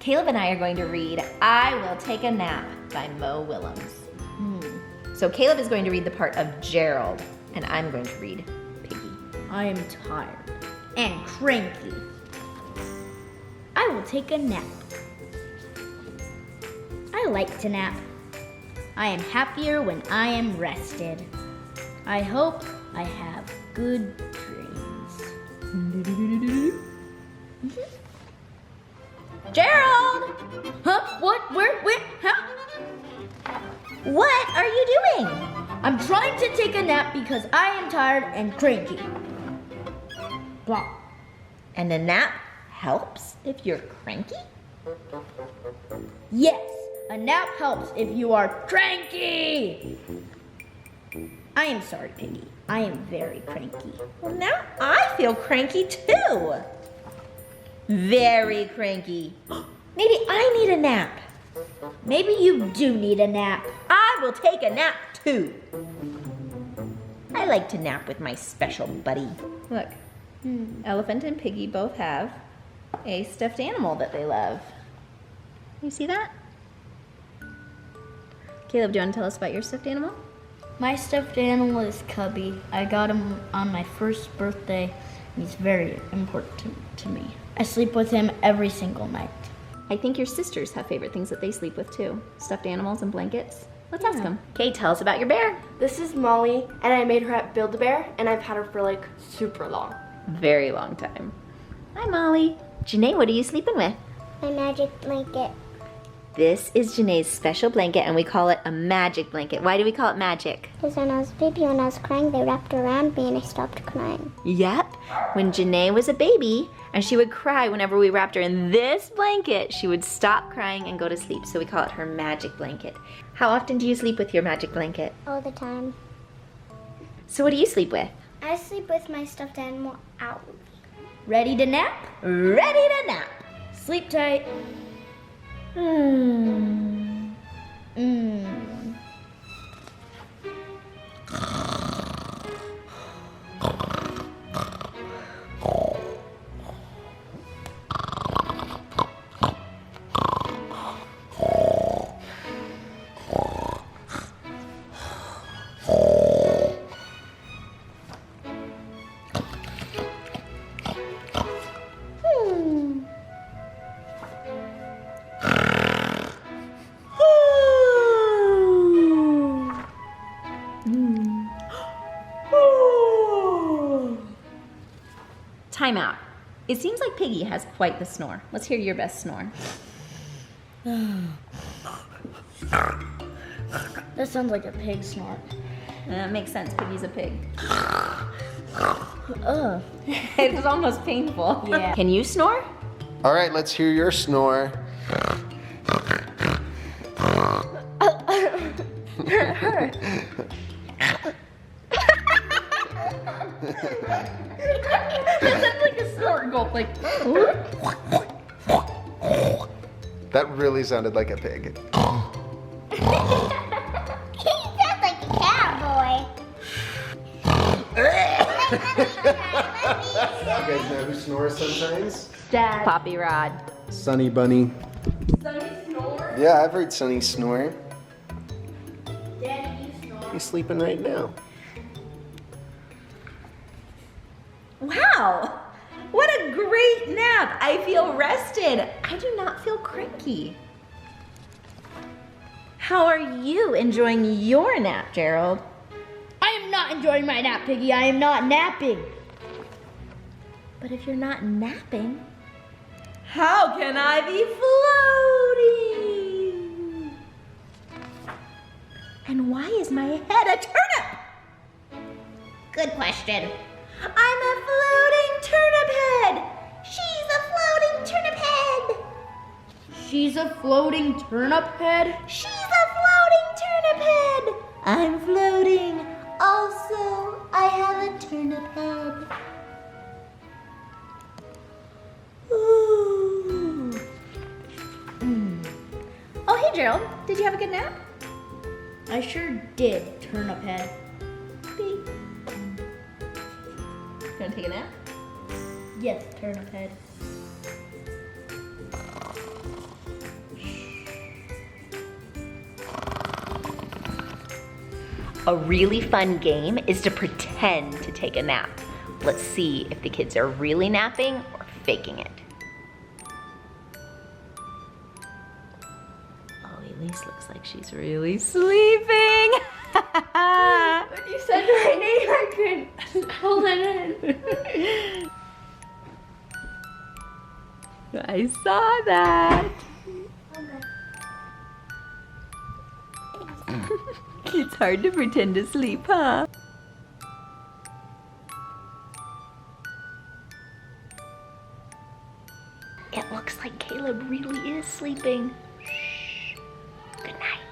Caleb and I are going to read I Will Take a Nap by Mo Willems. So Caleb is going to read the part of Gerald, and I'm going to read Piggy. I am tired and cranky. I will take a nap. I like to nap. I am happier when I am rested. I hope I have good dreams. Gerald! Huh? What? Where? Huh? What are you doing? I'm trying to take a nap because I am tired and cranky. Blah. And a nap helps if you're cranky? Yes, a nap helps if you are cranky. I am sorry, Piggy. I am very cranky. Well, now I feel cranky too. Very cranky. Maybe I need a nap. Maybe you do need a nap. I will take a nap too. I like to nap with my special buddy. Look, Elephant and Piggy both have a stuffed animal that they love. You see that? Caleb, do you want to tell us about your stuffed animal? My stuffed animal is Cubby. I got him on my first birthday. He's very important to me. I sleep with him every single night. I think your sisters have favorite things that they sleep with too. Stuffed animals and blankets. Let's ask them. Okay, tell us about your bear. This is Molly, and I made her at Build-A-Bear, and I've had her for like super long. Very long time. Hi, Molly. Janae, what are you sleeping with? My magic blanket. This is Janae's special blanket, and we call it a magic blanket. Why do we call it magic? Because when I was a baby, when I was crying, they wrapped around me and I stopped crying. Yep. When Janae was a baby, and she would cry whenever we wrapped her in this blanket, she would stop crying and go to sleep. So we call it her magic blanket. How often do you sleep with your magic blanket? All the time. So what do you sleep with? I sleep with my stuffed animal Owl. Ready to nap? Ready to nap. Sleep tight. Time out. It seems like Piggy has quite the snore. Let's hear your best snore. That sounds like a pig snort. That makes sense. Piggy's a pig. Ugh. It's almost painful. Yeah. Can you snore? All right, let's hear your snore. That sounds like a snort gulp, like. That really sounded like a pig. He sounds like a cowboy. You guys know who snores sometimes? Dad. Poppy Rod. Sunny Bunny. Sunny snore? Yeah, I've heard Sunny snore. Daddy, you snore. He's sleeping right now. Wow! What a great nap! I feel rested. I do not feel cranky. How are you enjoying your nap, Gerald? I am not enjoying my nap, Piggy. I am not napping. But if you're not napping, how can I be floating? And why is my head a turnip? Good question. I'm a floating turnip head. She's a floating turnip head. She's a floating turnip head. She's a floating turnip head. I'm floating. Also, I have a turnip head. Ooh. Oh, hey, Gerald. Did you have a good nap? I sure did, turnip head. Beep. Gonna take a nap? Yes, turnip head. A really fun game is to pretend to take a nap. Let's see if the kids are really napping or faking it. Oh, Elise looks like she's really sleeping. When you said my name, I couldn't hold it in. I saw that. It's hard to pretend to sleep, huh? It looks like Caleb really is sleeping. Shh. Good night.